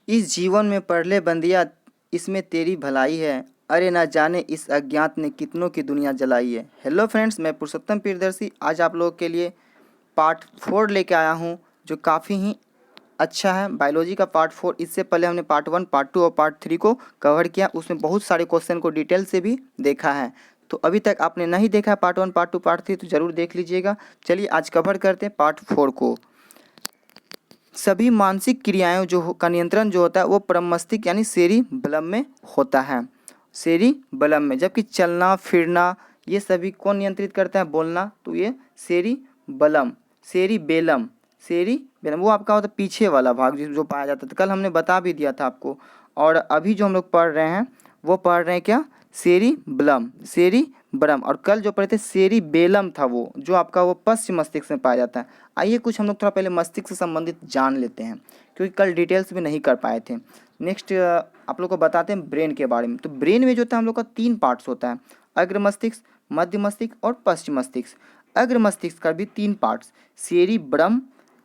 इस जीवन में पढ़ ले बंदिया, इसमें तेरी भलाई है। अरे ना जाने इस अज्ञात ने कितनों की दुनिया जलाई है। हेलो फ्रेंड्स, मैं पुरुषोत्तम प्रियदर्शी आज आप लोगों के लिए पार्ट 4 लेके आया हूँ, जो काफ़ी ही अच्छा है। बायोलॉजी का पार्ट 4, इससे पहले हमने पार्ट 1, पार्ट 2 और पार्ट 3 को कवर किया। उसमें बहुत सारे क्वेश्चन को डिटेल से भी देखा है। तो अभी तक आपने नहीं देखा है पार्ट 1, पार्ट 2, पार्ट 3 तो ज़रूर देख लीजिएगा। चलिए आज कवर करते हैं पार्ट 4 को। सभी मानसिक क्रियाएं का नियंत्रण जो होता है वो परम मस्तिष्क यानी सेरिबैलम में होता है। सेरिबैलम में, जबकि चलना फिरना ये सभी कौन नियंत्रित करता है, बोलना, तो ये सेरिबैलम सेरिबेलम सेरिबेलम वो आपका होता है पीछे वाला भाग जो पाया जाता था। कल हमने बता भी दिया था आपको। और अभी जो हम लोग पढ़ रहे हैं वो पढ़ रहे हैं क्या, सेरिबैलम। और कल जो पढ़े थे सेरिबेलम था, वो जो आपका वो पश्चिम मस्तिष्क में पाया जाता है। आइए कुछ हम लोग थोड़ा पहले मस्तिष्क से संबंधित जान लेते हैं, क्योंकि कल डिटेल्स में नहीं कर पाए थे। नेक्स्ट आप लोग को बताते हैं ब्रेन के बारे में। तो ब्रेन में जो था हम लोग का 3 पार्ट्स होता है, अग्र मस्तिष्क, मध्य मस्तिष्क और पश्चिम मस्तिष्क। अग्र मस्तिष्क का भी 3 पार्ट्स, सेरिब्रम,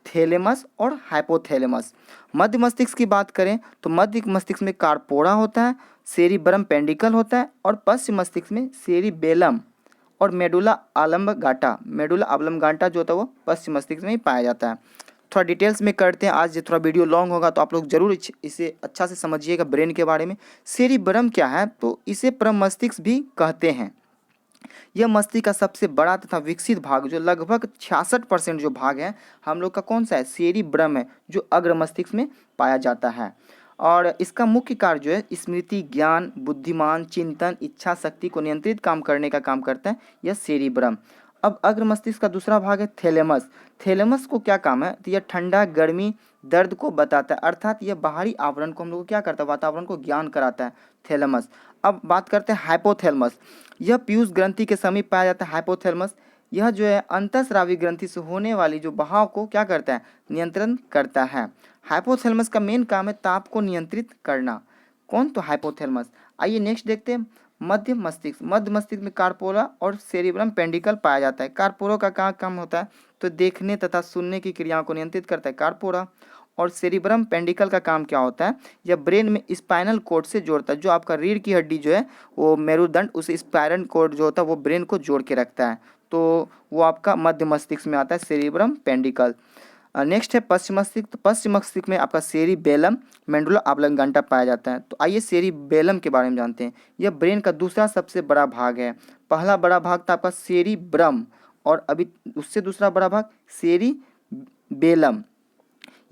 थैलेमस और हाइपोथैलेमस। मध्य मस्तिष्क की बात करें तो मध्य मस्तिष्क में कार्पोरा होता है, सेरिब्रम पेंडिकल होता है और पश्चिम मस्तिष्क में सेरिबेलम और मेडुला ऑब्लंगाटा जो होता है वो पश्चिम मस्तिष्क में ही पाया जाता है। थोड़ा डिटेल्स में करते हैं, आज थोड़ा वीडियो लॉन्ग होगा तो आप लोग जरूर इसे अच्छा से समझिएगा ब्रेन के बारे में। सेरिब्रम क्या है, तो इसे परम मस्तिष्क भी कहते हैं। यह मस्तिष्क का सबसे बड़ा तथा विकसित भाग, जो लगभग 66% जो भाग है हम लोग का कौन सा है, सेरिब्रम है, जो अग्र मस्तिष्क में पाया जाता है। और इसका मुख्य कार्य जो है स्मृति, ज्ञान, बुद्धिमान, चिंतन, इच्छा शक्ति को नियंत्रित काम करने का काम करता है यह सेरिब्रम। अब अग्र मस्तिष्क का दूसरा भाग है थैलेमस। थैलेमस को क्या काम है, तो यह ठंडा, गर्मी, दर्द को बताता है, अर्थात यह बाहरी आवरण को हम लोग को क्या करता है, वातावरण को ज्ञान कराता है थैलेमस। अब बात करते हैं हाइपोथैलेमस। यह पीयूष ग्रंथि के समीप पाया जाता है हाइपोथैलेमस। यह जो है अंतःस्रावी ग्रंथि से होने वाली जो बहाव को क्या करता है, नियंत्रण करता है। हाइपोथैलेमस का मेन काम है ताप को नियंत्रित करना। कौन, तो हाइपोथैलेमस। आइए नेक्स्ट देखते हैं मध्य मस्तिष्क। मध्य मस्तिष्क में कार्पोरा और सेरिब्रम पेंडिकल पाया जाता है। कार्पोरा का क्या काम होता है, तो देखने तथा सुनने की क्रियाओं को नियंत्रित करता है कार्पोरा। और सेरिब्रम पेंडिकल का काम क्या होता है, यह ब्रेन में स्पाइनल कोड से जोड़ता है। जो आपका रीढ़ की हड्डी जो है वो मेरुदंड, उस स्पाइनल कोड जो होता है वो ब्रेन को जोड़ के रखता है, तो वो आपका मध्य मस्तिष्क में आता है सेरिब्रम पेंडिकल। नेक्स्ट है पश्चिम मस्तिष्क। तो पश्चिम मस्तिष्क में आपका सेरिबेलम, मेडुला ऑब्लंगाटा पाया जाता है। तो आइए सेरिबेलम के बारे में जानते हैं। यह ब्रेन का दूसरा सबसे बड़ा भाग है। पहला बड़ा भाग था आपका सेरिब्रम और अभी उससे दूसरा बड़ा भाग सेरिबेलम।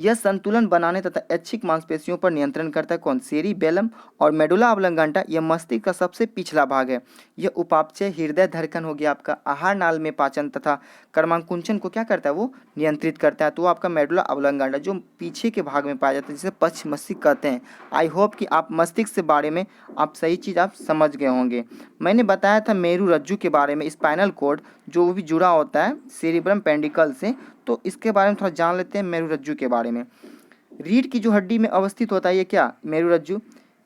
यह संतुलन बनाने तथा ऐच्छिक मांसपेशियों पर नियंत्रण करता है, कौन, सेरिबेलम। और मेडुला ऑब्लंगाटा यह मस्तिष्क का सबसे पिछला भाग है। यह उपापचय, हृदय धड़कन हो गया आपका, आहार नाल में पाचन तथा कर्मांकुंचन को क्या करता है, वो नियंत्रित करता है। तो वो आपका मेडुला ऑब्लंगाटा जो पीछे के भाग में पाया जाता है, जिसे पश्चिम मस्तिष्क कहते हैं। आई होप कि आप मस्तिष्क के बारे में आप सही चीज़ आप समझ गए होंगे। मैंने बताया था मेरु रज्जु के बारे में, स्पाइनल कोड जो भी जुड़ा होता है सेरिब्रम पेंडिकल से, तो इसके बारे में थोड़ा जान लेते हैं मेरुरज्जु के बारे में। रीढ़ की जो हड्डी में अवस्थित होता है ये क्या, मेरुरज्जु,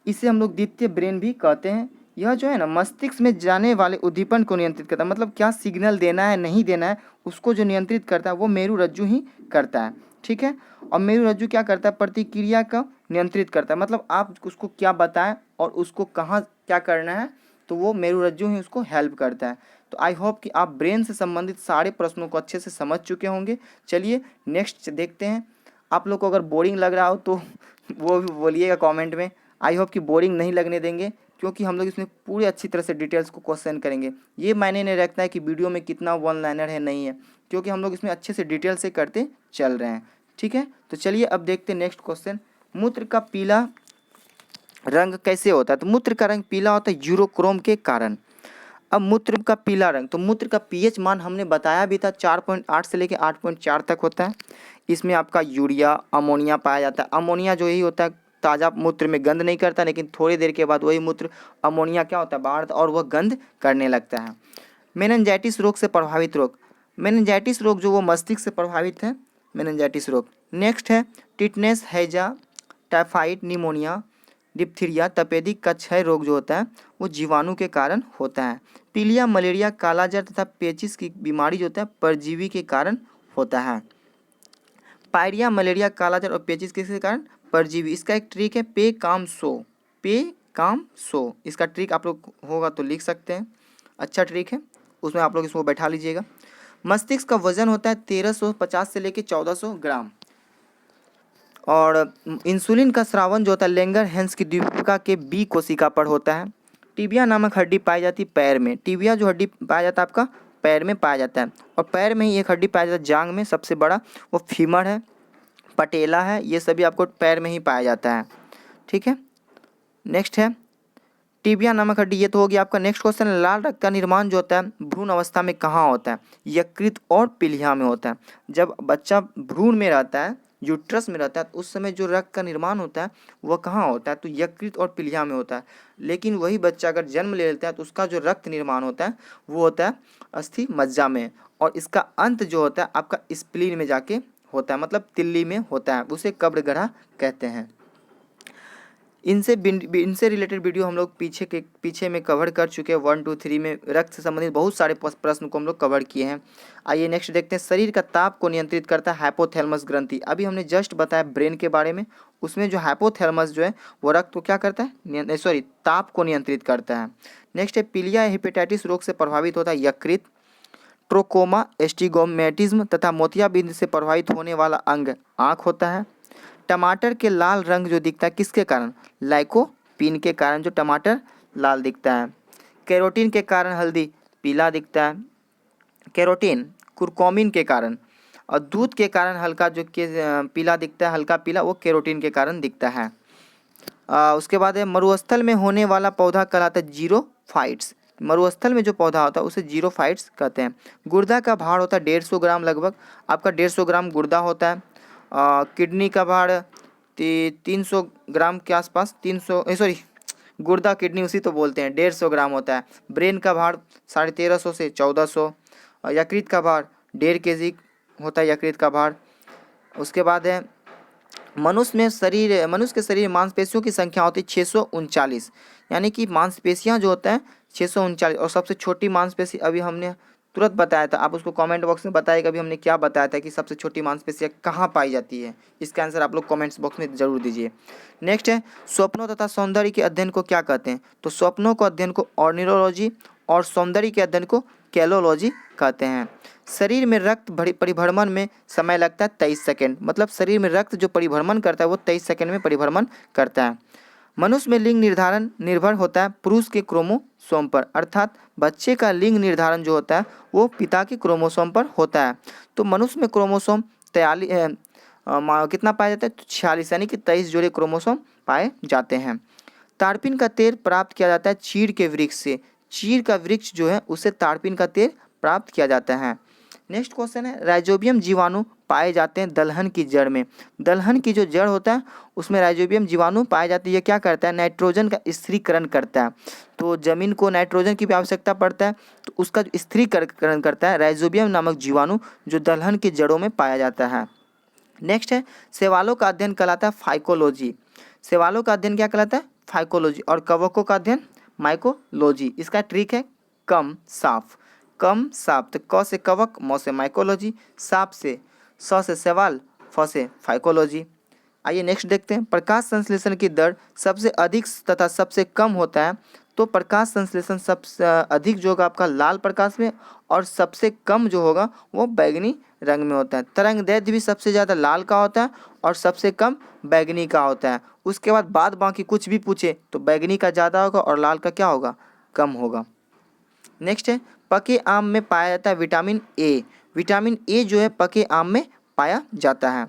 इसे हम लोग द्वितीय ब्रेन भी कहते हैं। यह जो है ना मस्तिष्क में जाने वाले उद्दीपन को नियंत्रित करता है, मतलब क्या सिग्नल देना है नहीं देना है उसको जो नियंत्रित करता है वो मेरुरज्जु ही करता है, ठीक है। और मेरुरज्जु क्या करता है, प्रतिक्रिया का नियंत्रित करता है, मतलब आप उसको क्या बताएं और उसको कहाँ क्या करना है, तो वो मेरुरज्जु ही उसको हेल्प करता है। तो आई होप कि आप ब्रेन से संबंधित सारे प्रश्नों को अच्छे से समझ चुके होंगे। चलिए नेक्स्ट देखते हैं। आप लोग को अगर बोरिंग लग रहा हो तो वो भी बोलिएगा कमेंट में। आई होप कि बोरिंग नहीं लगने देंगे, क्योंकि हम लोग इसमें पूरी अच्छी तरह से डिटेल्स को क्वेश्चन करेंगे। ये मायने नहीं रखता है कि वीडियो में कितना वन लाइनर है, नहीं है, क्योंकि हम लोग इसमें अच्छे से डिटेल से करते चल रहे हैं, ठीक है। तो चलिए अब देखते हैं नेक्स्ट क्वेश्चन। मूत्र का पीला रंग कैसे होता है, तो मूत्र का रंग पीला होता है यूरोक्रोम के कारण। अब मूत्र का पीला रंग, तो मूत्र का पीएच मान हमने बताया भी था 4.8 से लेकर 8.4 तक होता है। इसमें आपका यूरिया, अमोनिया पाया जाता है। अमोनिया जो यही होता है ताज़ा मूत्र में गंध नहीं करता, लेकिन थोड़ी देर के बाद वही मूत्र अमोनिया क्या होता है, बाहर और वह गंध करने लगता है। मेनिंजाइटिस रोग से प्रभावित रोग, मेनिंजाइटिस रोग जो वो मस्तिष्क से प्रभावित है, मेनिंजाइटिस रोग। नेक्स्ट है टिटनेस, हैजा, टाइफाइड, निमोनिया, डिप्थीरिया, तपेदिक का क्षय रोग जो होता है वो जीवाणु के कारण होता है। पीलिया, मलेरिया, कालाजार तथा पेचिस की बीमारी जो होता है परजीवी के कारण होता है। पायरिया, मलेरिया, कालाजार और पेचिस किसके कारण, परजीवी। इसका एक ट्रिक है पे काम सो, पे काम सो, इसका ट्रिक आप लोग होगा तो लिख सकते हैं, अच्छा ट्रिक है, उसमें आप लोग इसको बैठा लीजिएगा। मस्तिष्क का वजन होता है 1350 से लेकर 1400 ग्राम। और इंसुलिन का स्रावन जो होता है लेंगर-हैंस की द्वीपिका के बी कोशिका पर होता है। टिबिया नामक हड्डी पाई जाती है पैर में। टिबिया जो हड्डी पाया जाता है आपका पैर में पाया जाता है, और पैर में ही एक हड्डी पाया जाता है जांग में, सबसे बड़ा वो फीमर है, पटेला है, ये सभी आपको पैर में ही पाया जाता है। ठीक है, नेक्स्ट है टिबिया नामक हड्डी, ये तो हो गया आपका। नेक्स्ट क्वेश्चन है लाल रक्त का निर्माण जो होता है भ्रूण अवस्था में कहाँ होता है? यकृत और पीलिया में होता है। जब बच्चा भ्रूण में रहता है, यूट्रस में रहता है, तो उस समय जो रक्त का निर्माण होता है वह कहाँ होता है? तो यकृत और पीलिया में होता है। लेकिन वही बच्चा अगर जन्म ले लेता है तो उसका जो रक्त निर्माण होता है वो होता है अस्थि मज्जा में, और इसका अंत जो होता है आपका स्प्लीन में जाके होता है, मतलब तिल्ली में होता है, उसे कब्र गढ़ा कहते हैं। इनसे रिलेटेड वीडियो हम लोग पीछे में कवर कर चुके हैं। 1, 2, 3 में रक्त से संबंधित बहुत सारे प्रश्न को हम लोग कवर किए हैं। आइए नेक्स्ट देखते हैं, शरीर का ताप को नियंत्रित करता है हाइपोथैलेमस ग्रंथि। अभी हमने जस्ट बताया ब्रेन के बारे में, उसमें जो हाइपोथैलेमस जो है वो रक्त को क्या करता है, ताप को नियंत्रित करता है। नेक्स्ट है पीलिया हेपेटाइटिस रोग से प्रभावित होता है यकृत। ट्रोकोमा, एस्टिगोमेटिज्म तथा मोतियाबिंद से प्रभावित होने वाला अंग आँख होता है। टमाटर के लाल रंग जो दिखता है किसके कारण? लाइकोपीन के कारण जो टमाटर लाल दिखता है। कैरोटीन के कारण हल्दी पीला दिखता है, कैरोटीन कुरकुमिन के कारण। और दूध के कारण हल्का जो पीला दिखता है, हल्का पीला, वो कैरोटीन के कारण दिखता है। उसके बाद है मरुस्थल में होने वाला पौधा कहलाता है जीरोफाइट्स। मरुस्थल में जो पौधा होता है उसे जीरोफाइट्स कहते हैं। गुर्दा का भार होता है 150 ग्राम लगभग, आपका 150 ग्राम गुर्दा होता है। किडनी का भार 300 ग्राम के आसपास, गुर्दा किडनी उसी तो बोलते हैं, 150 ग्राम होता है। ब्रेन का भार 1350 से 1400। यकृत का भार 1.5 kg होता है यकृत का भार। उसके बाद है मनुष्य के शरीर में मांसपेशियों की संख्या होती है 639, यानी कि मांसपेशियां जो होता है 639। और सबसे छोटी मांसपेशी अभी हमने तुरंत बताया था, आप उसको कमेंट बॉक्स में बताइएगा अभी हमने क्या बताया था कि सबसे छोटी मांसपेशियां कहाँ पाई जाती है। इसका आंसर आप लोग कमेंट्स बॉक्स में जरूर दीजिए। नेक्स्ट है स्वप्नों तथा सौंदर्य के अध्ययन को क्या कहते हैं? तो स्वप्नों को अध्ययन को ऑर्निरोलॉजी और सौंदर्य के अध्ययन को कैलोलॉजी कहते हैं। शरीर में रक्त परिभ्रमण में समय लगता है 23 सेकेंड, मतलब शरीर में रक्त जो परिभ्रमण करता है वो 23 सेकेंड में परिभ्रमण करता है। मनुष्य में लिंग निर्धारण निर्भर होता है पुरुष के क्रोमोसोम पर, अर्थात बच्चे का लिंग निर्धारण जो होता है वो पिता के क्रोमोसोम पर होता है। तो मनुष्य में क्रोमोसोम 43 कितना पाया जाता है? तो 46, यानी कि 23 जोड़े क्रोमोसोम पाए जाते हैं। तारपीन का तेल प्राप्त किया जाता है चीड़ के वृक्ष से। चीड़ का वृक्ष जो है उससे तारपीन का तेल प्राप्त किया जाता है। नेक्स्ट क्वेश्चन है राइजोबियम जीवाणु पाए जाते हैं दलहन की जड़ में। दलहन की जो जड़ होता है उसमें राइजोबियम जीवाणु पाए जाते हैं। ये क्या करता है? नाइट्रोजन का स्थिरीकरण करता है। तो जमीन को नाइट्रोजन की भी आवश्यकता पड़ता है, तो उसका जो स्थिरीकरण करता है राइजोबियम नामक जीवाणु जो दलहन की जड़ों में पाया जाता है। नेक्स्ट है शैवालों का अध्ययन कहलाता है फाइकोलॉजी। शैवालों का अध्ययन क्या कहलाता है? फाइकोलॉजी। और कवकों का अध्ययन माइकोलॉजी। इसका ट्रिक है कम साफ, कम साफ। तो क से कवक, म से माइकोलॉजी, साफ से स से सवाल, फ से फाइकोलॉजी। आइए नेक्स्ट देखते हैं प्रकाश संश्लेषण की दर सबसे अधिक तथा सबसे कम होता है। तो प्रकाश संश्लेषण सबसे अधिक जो होगा आपका लाल प्रकाश में, और सबसे कम जो होगा वो बैगनी रंग में होता है। तरंग दैर्ध्य भी सबसे ज़्यादा लाल का होता है और सबसे कम बैगनी का होता है। उसके बाद बाकी कुछ भी पूछे तो बैगनी का ज़्यादा होगा और लाल का क्या होगा? कम होगा। नेक्स्ट है पके आम में पाया जाता है विटामिन ए। विटामिन ए जो है पके आम में पाया जाता है।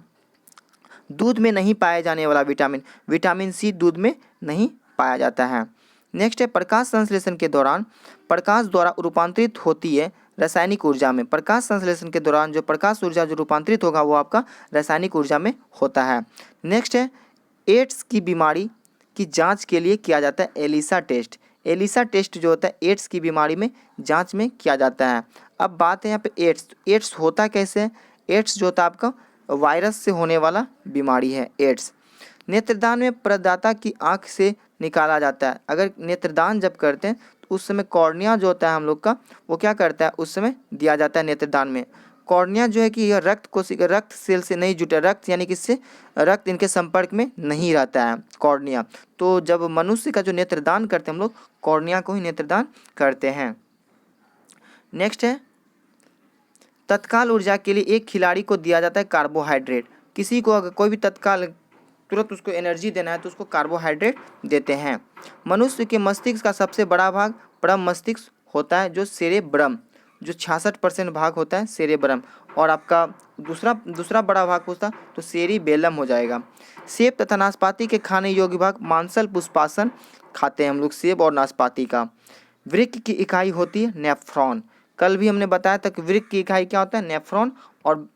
दूध में नहीं पाया जाने वाला विटामिन सी दूध में नहीं पाया जाता है। नेक्स्ट है प्रकाश संश्लेषण के दौरान प्रकाश द्वारा रूपांतरित होती है रासायनिक ऊर्जा में। प्रकाश संश्लेषण के दौरान जो प्रकाश ऊर्जा जो रूपांतरित होगा वो आपका रासायनिक ऊर्जा में होता है। नेक्स्ट है एड्स की बीमारी की जांच के लिए किया जाता है एलिसा टेस्ट। एलिसा टेस्ट जो होता है एड्स की बीमारी में जांच में किया जाता है। अब बात है यहाँ पे एड्स। एड्स होता कैसे है? एड्स जो होता है आपका वायरस से होने वाला बीमारी है एड्स। नेत्रदान में प्रदाता की आंख से निकाला जाता है। अगर नेत्रदान जब करते हैं तो उस समय कॉर्निया जो होता है हम लोग का वो क्या करता है? उस समय दिया जाता है नेत्रदान में। कॉर्निया जो है कि यह रक्त सेल से नहीं जुटा, रक्त यानी कि इससे रक्त इनके संपर्क में नहीं रहता है कॉर्निया। तो जब मनुष्य का जो नेत्रदान करते हैं हम लोग कॉर्निया को ही नेत्रदान करते हैं। नेक्स्ट है तत्काल ऊर्जा के लिए एक खिलाड़ी को दिया जाता है कार्बोहाइड्रेट। किसी को अगर कोई भी तत्काल तुरंत उसको एनर्जी देना है तो उसको कार्बोहाइड्रेट देते हैं। मनुष्य के मस्तिष्क का सबसे बड़ा भाग परम मस्तिष्क होता है जो सेरेब्रम, जो 66% भाग होता है सेरेब्रम। और आपका दूसरा बड़ा भाग पूछता तो सेरिबेलम हो जाएगा। सेब तथा नाशपाती के खाने योग्य भाग मांसल पुष्पासन खाते हैं हम लोग, सेब और नाशपाती का। वृक्क की इकाई होती है नेफ्रॉन। कल भी हमने बताया था कि वृक्क की इकाई क्या होता है नेफ्रॉन, और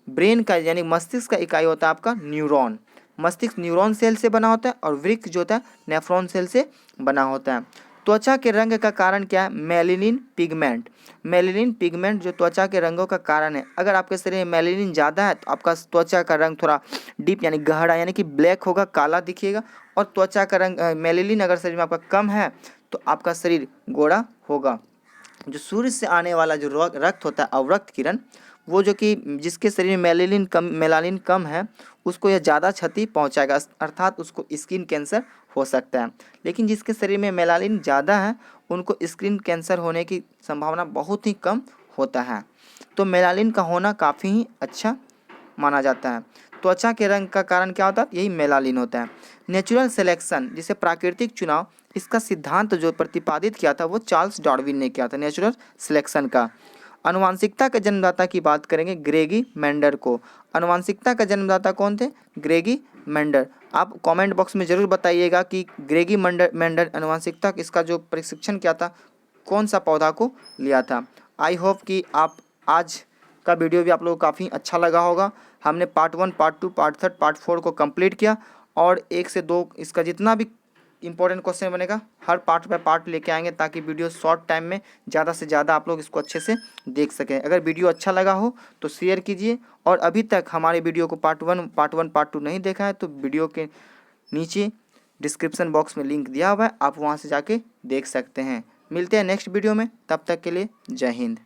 ब्रेन का यानी मस्तिष्क का इकाई होता है आपका न्यूरॉन। मस्तिष्क न्यूरॉन सेल से बना होता है और वृक्क जो होता है नेफ्रॉन सेल से बना होता है। त्वचा के रंग का कारण क्या है? Melanin pigment. मेलेनिन पिगमेंट जो त्वचा के रंगों का कारण है। अगर आपके शरीर में मेलेनिन ज़्यादा है तो आपका त्वचा का रंग थोड़ा डीप यानी गहरा यानी कि ब्लैक होगा, काला दिखिएगा। और त्वचा का रंग मेलेनिन अगर शरीर में आपका कम है तो आपका शरीर गोरा होगा। जो सूर्य से आने वाला जो रक्त होता है अवरक्त किरण, वो जो कि जिसके शरीर में मेलानिन कम है उसको यह ज़्यादा क्षति पहुंचाएगा, अर्थात उसको स्किन कैंसर हो सकता है। लेकिन जिसके शरीर में मेलानिन ज़्यादा है उनको स्किन कैंसर होने की संभावना बहुत ही कम होता है। तो मेलानिन का होना काफ़ी ही अच्छा माना जाता है। त्वचा के रंग का कारण क्या होता है? यही मेलानिन होता है। नेचुरल सिलेक्शन जिसे प्राकृतिक चुनाव, इसका सिद्धांत जो प्रतिपादित किया था वो चार्ल्स डार्विन ने किया था नेचुरल सिलेक्शन का। आनुवांशिकता के जन्मदाता की बात करेंगे ग्रेगी मेंडर को। आनुवांशिकता का जन्मदाता कौन थे? ग्रेगी मेंडर। आप कमेंट बॉक्स में ज़रूर बताइएगा कि ग्रेगी मेंडर आनुवांशिकता इसका जो प्रशिक्षण किया था कौन सा पौधा को लिया था। आई होप कि आप आज का वीडियो भी आप लोगों को काफ़ी अच्छा लगा होगा। हमने पार्ट 1, पार्ट 2, पार्ट 3, पार्ट 4 को कंप्लीट किया और 1 से 2 इसका जितना भी इंपॉर्टेंट क्वेश्चन बनेगा हर पार्ट पे पार्ट लेके आएंगे ताकि वीडियो शॉर्ट टाइम में ज़्यादा से ज़्यादा आप लोग इसको अच्छे से देख सकें। अगर वीडियो अच्छा लगा हो तो शेयर कीजिए, और अभी तक हमारे वीडियो को पार्ट 1, पार्ट 2 नहीं देखा है तो वीडियो के नीचे डिस्क्रिप्शन बॉक्स में लिंक दिया हुआ है, आप वहाँ से जाके देख सकते हैं। मिलते हैं नेक्स्ट वीडियो में, तब तक के लिए जय हिंद।